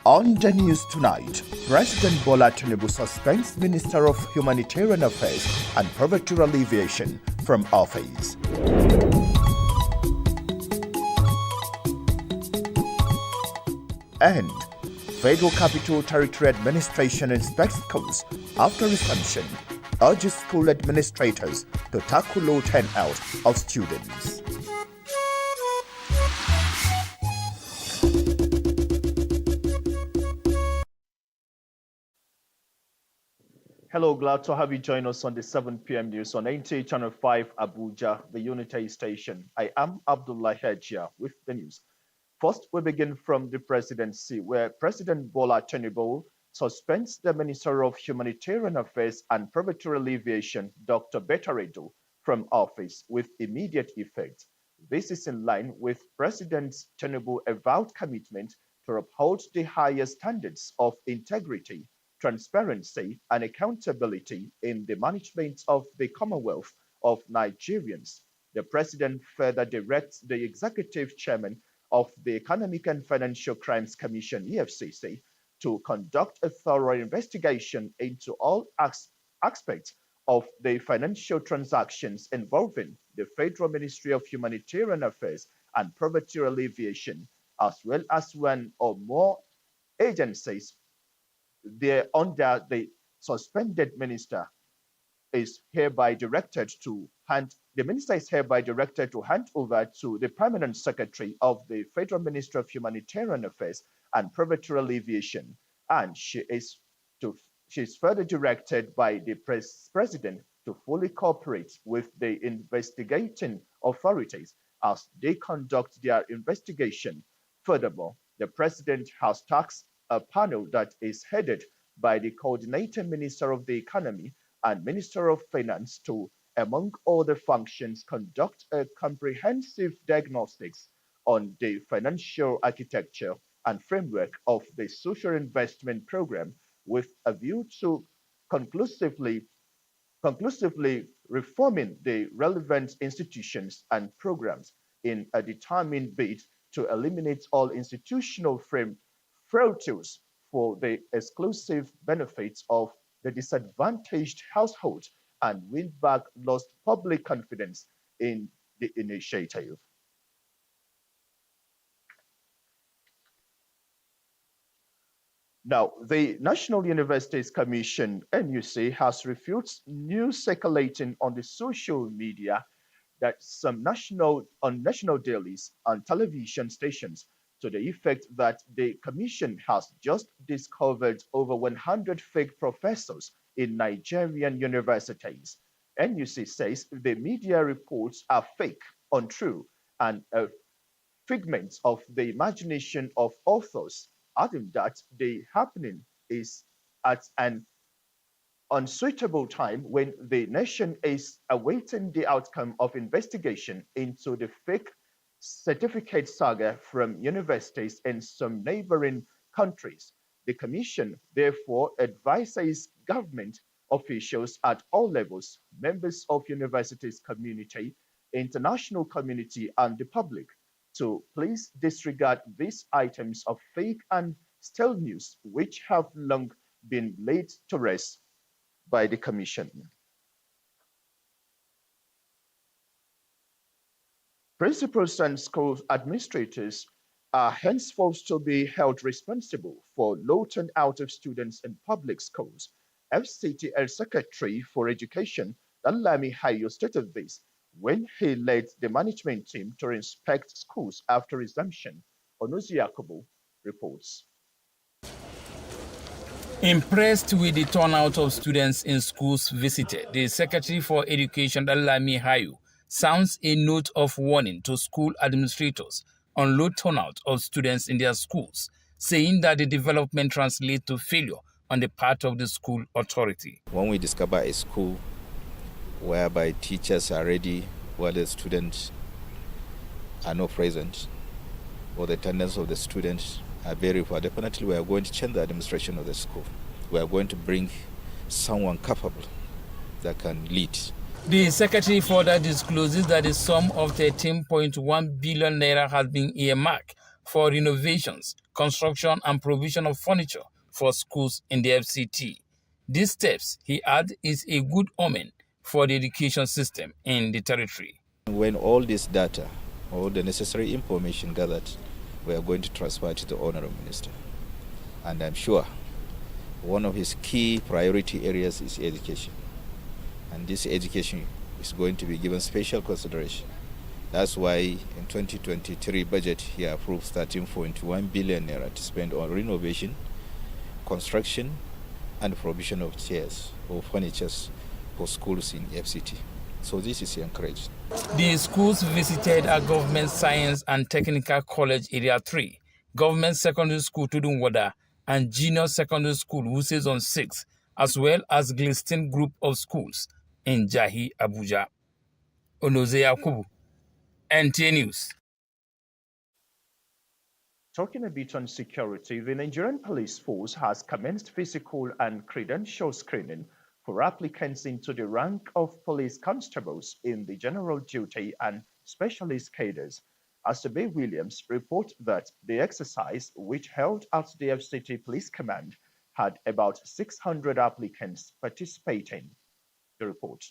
On the news tonight, President Bola Tinubu suspends Minister of Humanitarian Affairs and Poverty Alleviation from office. And Federal Capital Territory Administration inspects schools after resumption, urges school administrators to tackle low turnout of students. Hello, glad to have you join us on the 7 p.m. news on NTA Channel 5 Abuja, the Unity station. I am Abdullah Hejia with the news. First, we begin from the presidency, where President Bola Tinubu suspends the Minister of Humanitarian Affairs and Poverty Alleviation, Dr. Betaredo, from office with immediate effect. This is in line with President Tinubu's avowed commitment to uphold the highest standards of integrity, transparency, and accountability in the management of the Commonwealth of Nigerians. The president further directs the executive chairman of the Economic and Financial Crimes Commission, EFCC, to conduct a thorough investigation into all aspects of the financial transactions involving the Federal Ministry of Humanitarian Affairs and Poverty Alleviation, as well as one or more agencies under the suspended minister is hereby directed to hand over to the permanent secretary of the Federal Ministry of Humanitarian Affairs and Poverty Alleviation, and she is further directed by the president to fully cooperate with the investigating authorities as they conduct their investigation. Furthermore, the president has tasked a panel that is headed by the coordinating minister of the economy and minister of finance to, among other functions, conduct a comprehensive diagnostics on the financial architecture and framework of the social investment program with a view to conclusively reforming the relevant institutions and programs in a determined bid to eliminate all institutional frailties for the exclusive benefits of the disadvantaged household and win back lost public confidence in the initiative. Now, the National Universities Commission, NUC, has refuted news circulating on the social media that some national dailies and television stations to the effect that the commission has just discovered over 100 fake professors in Nigerian universities. NUC says the media reports are fake, untrue, and a figment of the imagination of authors, adding that the happening is at an unsuitable time when the nation is awaiting the outcome of investigation into the fake certificate saga from universities in some neighboring countries. The commission therefore advises government officials at all levels, members of universities community, international community, and the public to please disregard these items of fake and stale news which have long been laid to rest by the commission. Principals and school administrators are henceforth to be held responsible for low turnout of students in public schools. FCTL Secretary for Education, Danlami Hayo, stated this when he led the management team to inspect schools after resumption. Onuzi Yakubu reports. Impressed with the turnout of students in schools visited, the Secretary for Education, Danlami Hayo, sounds a note of warning to school administrators on low turnout of students in their schools, saying that the development translates to failure on the part of the school authority. When we discover a school whereby teachers are ready while the students are not present, or the attendance of the students are very poor, definitely we are going to change the administration of the school. We are going to bring someone capable that can lead. The secretary further discloses that the sum of 13.1 billion naira has been earmarked for renovations, construction and provision of furniture for schools in the FCT. These steps, he adds, is a good omen for the education system in the territory. When all this data, all the necessary information gathered, we are going to transfer to the Honorable Minister. And I'm sure one of his key priority areas is education. And this education is going to be given special consideration. That's why in 2023 budget, he approved 13.1 billion naira to spend on renovation, construction, and provision of chairs or furniture for schools in FCT. So this is encouraged. The schools visited are Government Science and Technical College Area 3, Government Secondary School Tudunwada, and Junior Secondary School Wuse Zone 6, as well as Gliston Group of Schools in Jahi, Abuja. Onoze Yakubu, NTA News. Talking a bit on security, the Nigerian Police Force has commenced physical and credential screening for applicants into the rank of police constables in the general duty and specialist cadres. Asabe Williams reports that the exercise, which held at the FCT Police Command, had about 600 applicants participating. The report.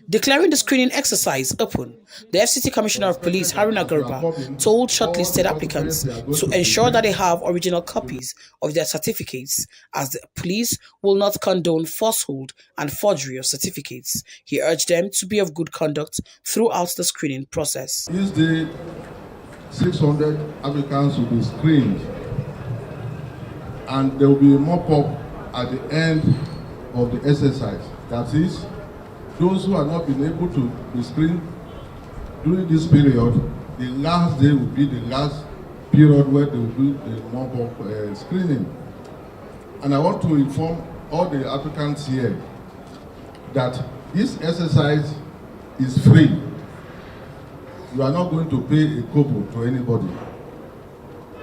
Declaring the screening exercise open, the FCT Commissioner of Police Haruna Garba told shortlisted applicants to ensure that they have original copies of their certificates, as the police will not condone falsehood and forgery of certificates. He urged them to be of good conduct throughout the screening process. This day, 600 applicants will be screened, and there will be a mop-up at the end of the exercise. That is, those who have not been able to be screened during this period, the last day will be the last period where they will do the mop-up screening. And I want to inform all the applicants here that this exercise is free. You are not going to pay a kobo to anybody.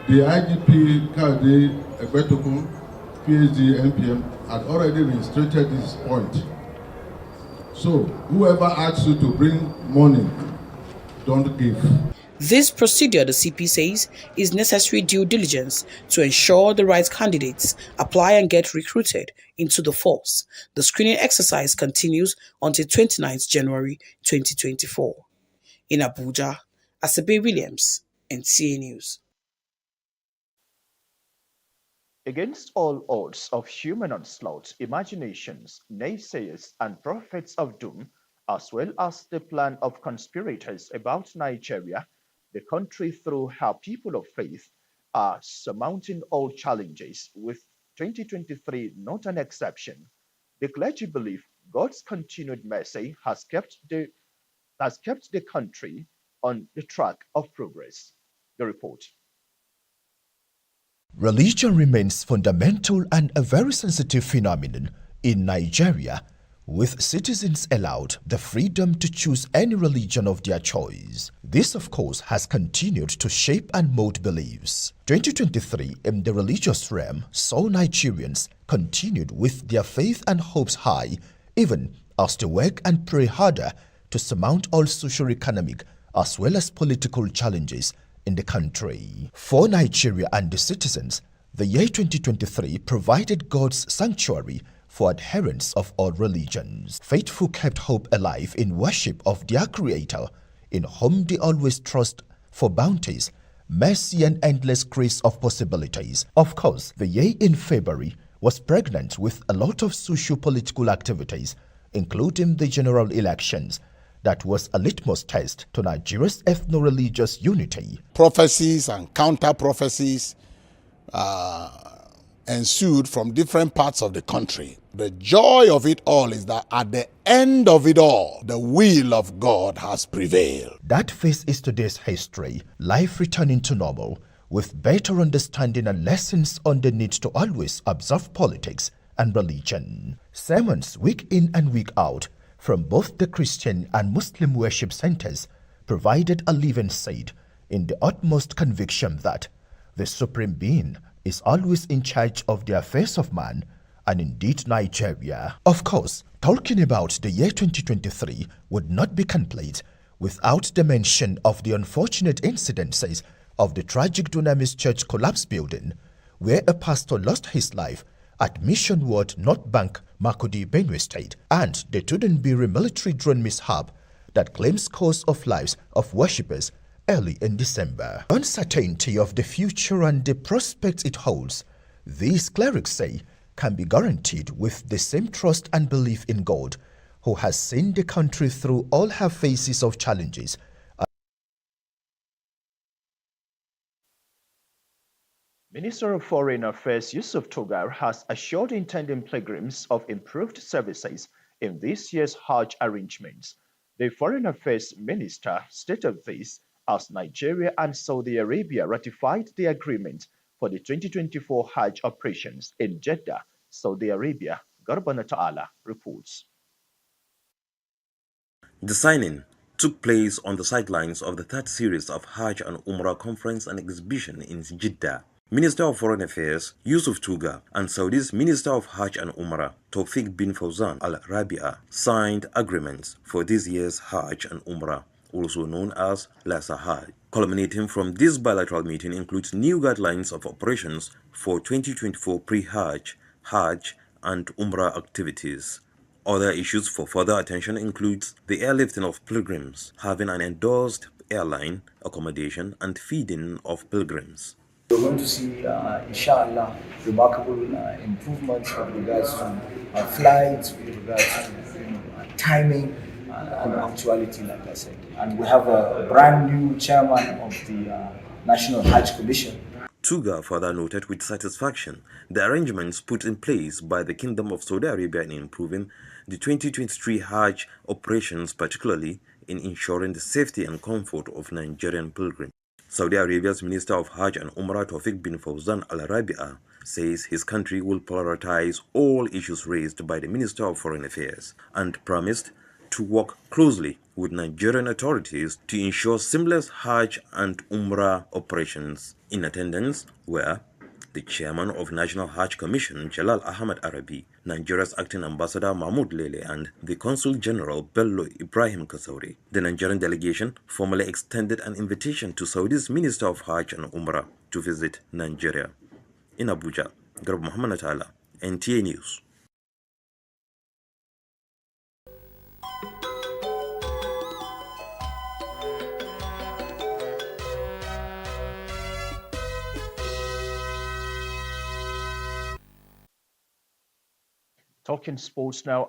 The IGP, Kade, Ebetokun, PhD, NPM had already illustrated this point. So, whoever asks you to bring money, don't give. This procedure, the CP says, is necessary due diligence to ensure the right candidates apply and get recruited into the force. The screening exercise continues until 29th January 2024. In Abuja, Asabe Williams, NTA News. Against all odds of human onslaught, imaginations, naysayers, and prophets of doom, as well as the plan of conspirators about Nigeria, the country through her people of faith are surmounting all challenges, with 2023 not an exception. The clergy believe God's continued mercy has kept the country on the track of progress. The report. Religion remains fundamental and a very sensitive phenomenon in Nigeria, with citizens allowed the freedom to choose any religion of their choice. This, of course, has continued to shape and mold beliefs. 2023 in the religious realm saw Nigerians continued with their faith and hopes high, even as they work and pray harder to surmount all socio-economic as well as political challenges in the country. For Nigeria and the citizens, the year 2023 provided God's sanctuary for adherents of all religions. Faithful kept hope alive in worship of their Creator, in whom they always trust for bounties, mercy and endless grace of possibilities. Of course, the year in February was pregnant with a lot of socio-political activities, including the general elections. That was a litmus test to Nigeria's ethno-religious unity. Prophecies and counter-prophecies ensued from different parts of the country. The joy of it all is that at the end of it all, the will of God has prevailed. That phase is today's history, life returning to normal, with better understanding and lessons on the need to always observe politics and religion. Sermons week in and week out from both the Christian and Muslim worship centers provided a living seed in the utmost conviction that the Supreme Being is always in charge of the affairs of man and indeed Nigeria. Of course, talking about the year 2023 would not be complete without the mention of the unfortunate incidences of the tragic Dunamis Church collapse building, where a pastor lost his life at Mission Ward, North Bank, Makodi, Benue State, and the Tudunbiri military drone mishap that claims scores of lives of worshippers early in December. Uncertainty of the future and the prospects it holds, these clerics say, can be guaranteed with the same trust and belief in God, who has seen the country through all her phases of challenges. Minister of Foreign Affairs Yusuf Togar has assured intending pilgrims of improved services in this year's Hajj arrangements. The Foreign Affairs Minister stated this as Nigeria and Saudi Arabia ratified the agreement for the 2024 Hajj operations in Jeddah, Saudi Arabia. Garbana Ta'ala reports. The signing took place on the sidelines of the third series of Hajj and Umrah conference and exhibition in Jeddah. Minister of Foreign Affairs Yusuf Tuga and Saudi's Minister of Hajj and Umrah Tawfiq bin Fawzan Al Rabi'a signed agreements for this year's Hajj and Umrah, also known as Lasa Hajj. Culminating from this bilateral meeting includes new guidelines of operations for 2024 pre-Hajj, Hajj and Umrah activities. Other issues for further attention includes the airlifting of pilgrims, having an endorsed airline, accommodation and feeding of pilgrims. We're going to see, inshallah, remarkable improvements with regards to flights, with regards to timing and punctuality, like I said. And we have a brand new chairman of the National Hajj Commission. Tuga further noted with satisfaction the arrangements put in place by the Kingdom of Saudi Arabia in improving the 2023 Hajj operations, particularly in ensuring the safety and comfort of Nigerian pilgrims. Saudi Arabia's Minister of Hajj and Umrah Tawfiq bin Fawzan Al Rabi'a says his country will prioritize all issues raised by the Minister of Foreign Affairs and promised to work closely with Nigerian authorities to ensure seamless Hajj and Umrah operations. In attendance were the chairman of National Hajj Commission, Jalal Ahmad Arabi, Nigeria's acting ambassador Mahmoud Lele, and the Consul General Bello Ibrahim Kasauri. The Nigerian delegation formally extended an invitation to Saudi's Minister of Hajj and Umrah to visit Nigeria. In Abuja, Garb Muhammad Ta'ala, NTA News. Talking sports now.